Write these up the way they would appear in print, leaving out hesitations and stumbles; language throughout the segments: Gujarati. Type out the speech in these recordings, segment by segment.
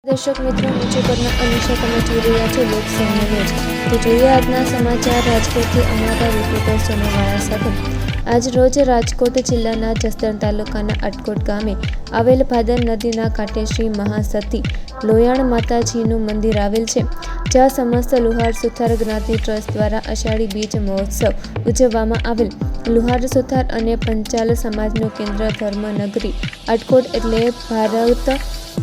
દર્શક મિત્રો, નીચે પરના અનુસાર તમે જોઈ રહ્યા છો લોકસામ્ય ન્યૂઝ। તો જોઈએ આજના સમાચાર રાજકોટથી અમારા રિપોર્ટર સોનલવાળા સાથે। આજ રોજ રાજકોટ જિલ્લાના જસદણ તાલુકાના અટકોટ ગામે આવેલ ભાદર નદીના કાંઠે શ્રી મહાસતી લોયાણ માતાજીનું મંદિર આવેલ છે, જ્યાં સમસ્ત લુહાર સુથાર જ્ઞાતિ ટ્રસ્ટ દ્વારા અષાઢી બીજ મહોત્સવ ઉજવવામાં આવેલ। લુહાર સુથાર અને પંચાલ સમાજનું કેન્દ્ર ધર્મનગરી અટકોટ એટલે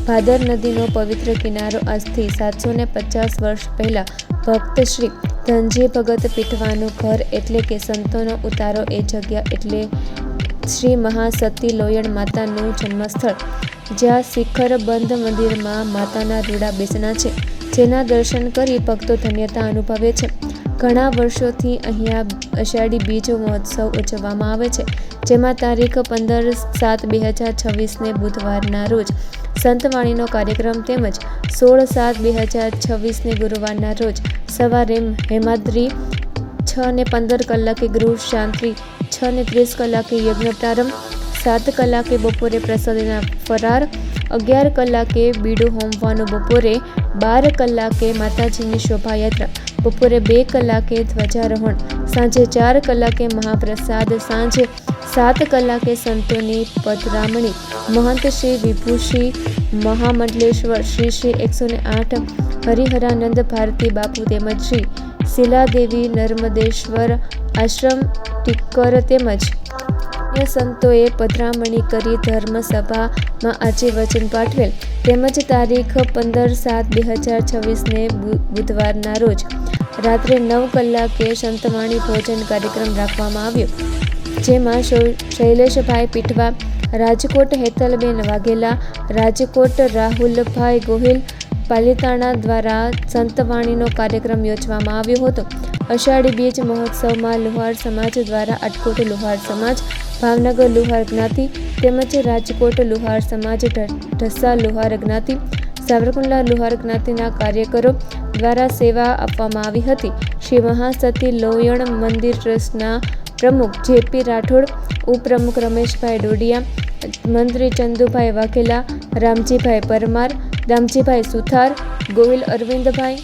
ભાદર નદીનો પવિત્ર કિનારો આજથી 750 વર્ષ પહેલા ભક્ત શ્રી ધનજી ભગત પીઠવાનું ઘર એટલે કે સંતોનો ઉતારો એ જગ્યા એટલે શ્રી મહાસતી લોયણ માતાનું જન્મસ્થળ, જ્યાં શિખરબંધ મંદિરમાં માતાના રૂડા બેસના છે, જેના દર્શન કરી ભક્તો ધન્યતા અનુભવે છે। ઘણા વર્ષોથી અહીંયા અષાઢી બીજ મહોત્સવ ઉજવવામાં આવે છે, જેમાં તારીખ 15/7/2026ને બુધવારના રોજ સંતવાણીનો કાર્યક્રમ તેમજ 16/7/2026ને ગુરુવારના રોજ સવારે હેમાદ્રી 6:15 કલાકે ગૃહ શાંતિ, 6:30 કલાકે યજ્ઞ પ્રારંભ, 7 કલાકે બપોરે પ્રસાદીના ફરાર, 11 કલાકે બીડું હોમવાનું, બપોરે 12 કલાકે માતાજીની શોભાયાત્રા, બપોરે 2 કલાકે ધ્વજારોહણ, સાંજે 4 કલાકે મહાપ્રસાદ, સાંજે 7 કલાકે સંતોની પધરામણી, મહંત શ્રી વિભૂષી મહામંડલેશ્વર શ્રી 108 હરિહરાનંદ ભારતી બાપુ તેમજ શ્રી શિલાદેવી નર્મદેશ્વર આશ્રમ ટીકર તેમજ અન્ય સંતોએ પધરામણી કરી ધર્મસભામાં આશીર્વચન પાઠવેલ। તેમજ તારીખ 15/7/2026ને બુધવારના રોજ રાત્રે 9 કલાકે સંતવાણી ભોજન કાર્યક્રમ રાખવામાં આવ્યો, જેમાં શૈલેષભાઈ પીઠવા, રાજકોટ હેતલબેન વાઘેલા, રાજકોટ રાહુલભાઈ ગોહિલ, પાલિતાણા દ્વારા સંતવાણીનો કાર્યક્રમ યોજવામાં આવ્યો હતો। અષાઢી બીજ મહોત્સવમાં લુહાર સમાજ દ્વારા અટકોટ લુહાર સમાજ, ભાવનગર લુહાર જ્ઞાતિ તેમજ રાજકોટ લુહાર સમાજ, ઢસા લુહાર જ્ઞાતિ, સાવરકુંડલા લુહાર જ્ઞાતિના કાર્યકરો દ્વારા સેવા આપવામાં આવી હતી। શ્રી મહાસતી લોયણ મંદિર ટ્રસ્ટના પ્રમુખ જેપી રાઠોડ, ઉપપ્રમુખ રમેશભાઈ ડોડિયા, મંત્રી ચંદુભાઈ વાઘેલા, રામજીભાઈ પરમાર, દામજીભાઈ સુથાર, ગોહિલ અરવિંદભાઈ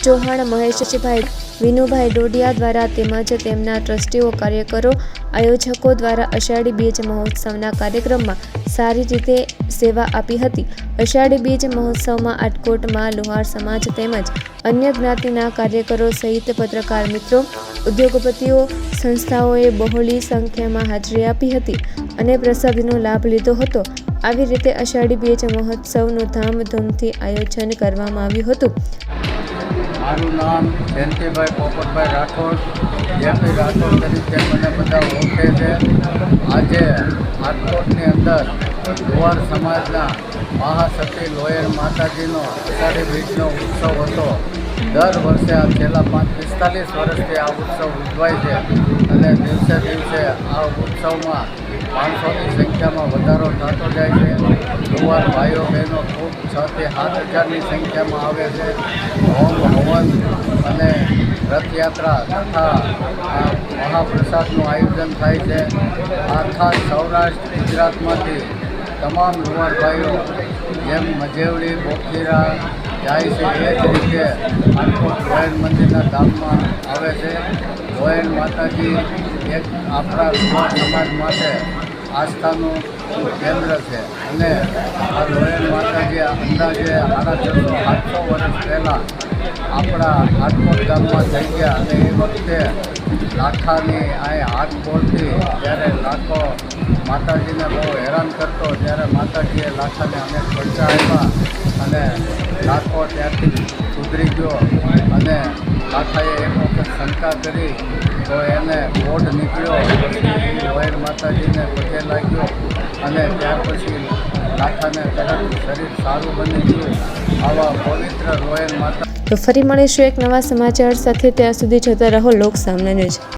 ચૌહાણ, મહેશભાઈ વિનુભાઈ ડોડિયા દ્વારા તેમજ તેમના ટ્રસ્ટીઓ, કાર્યકરો, આયોજકો દ્વારા અષાઢી બીજ મહોત્સવના કાર્યક્રમમાં સારી રીતે સેવા આપી હતી। અષાઢી બીજ મહોત્સવમાં અટકોટમાં લુહાર સમાજ તેમજ અન્ય જ્ઞાતિના કાર્યકરો સહિત પત્રકાર મિત્રો, ઉદ્યોગપતિઓ, સંસ્થાઓએ બહોળી સંખ્યામાં હાજરી આપી હતી અને પ્રસાદીનો લાભ લીધો હતો। આવી રીતે અષાઢી બીજ મહોત્સવનું ધામધૂમથી આયોજન કરવામાં આવ્યું હતું। મારું નામ જયંતિભાઈ પોપટભાઈ રાઠોડ, જેપી રાઠોડ તરીકે મને બધા ઓળખે છે। આજે રાજકોટની અંદર લુહાર સમાજના મહાસતી લોયર માતાજીનો અષાઢી બીજનો ઉત્સવ હતો। દર વર્ષે આ છેલ્લા 45 વર્ષથી આ ઉત્સવ ઉજવાય છે અને દિવસે દિવસે આ ઉત્સવમાં 500ની સંખ્યામાં વધારો થતો જાય છે। લુહાર ભાઈઓ બહેનો ખૂબ 6 થી 7 હજારની સંખ્યામાં આવે છે। હોમ હવન અને રથયાત્રા તથા મહાપ્રસાદનું આયોજન થાય છે। આખા સૌરાષ્ટ્ર ગુજરાતમાંથી તમામ લુહાર ભાઈઓ જેમ મજેવડી બોખીરા જાય છે એ જ રીતે રાજકોટ લોયણ મંદિરના ધામમાં આવે છે। લોયણ માતાજી એક આપણા લુહાર સમાજ માટે આસ્થાનું કેન્દ્ર છે અને આ લોયણ માતાજી અંદાજે 650-700 વર્ષ પહેલાં આપણા રાજકોટ ગામમાં થઈ ગયા અને એ વખતે લાખાની આ હાથ બોલતી ત્યારે લાખો માતાજીને બહુ હેરાન કરતો, ત્યારે માતાજીએ લાખાને અનેક ખર્ચા આપ્યા અને લાખો ત્યારથી સુધરી ગયો અને લાખાએ એક વખત શંકા કરી તો એને બોર્ડ નીકળ્યો, પછી લોયણ માતાજીને પગે લાગ્યો અને ત્યાર પછી લાખાને તરત શરીર સારું બની ગયું। આવા પવિત્ર લોયણ માતા। તો ફરી મળીશું એક નવા સમાચાર સાથે, ત્યાં સુધી જોતા રહો લોકસામ્ય ન્યૂઝ।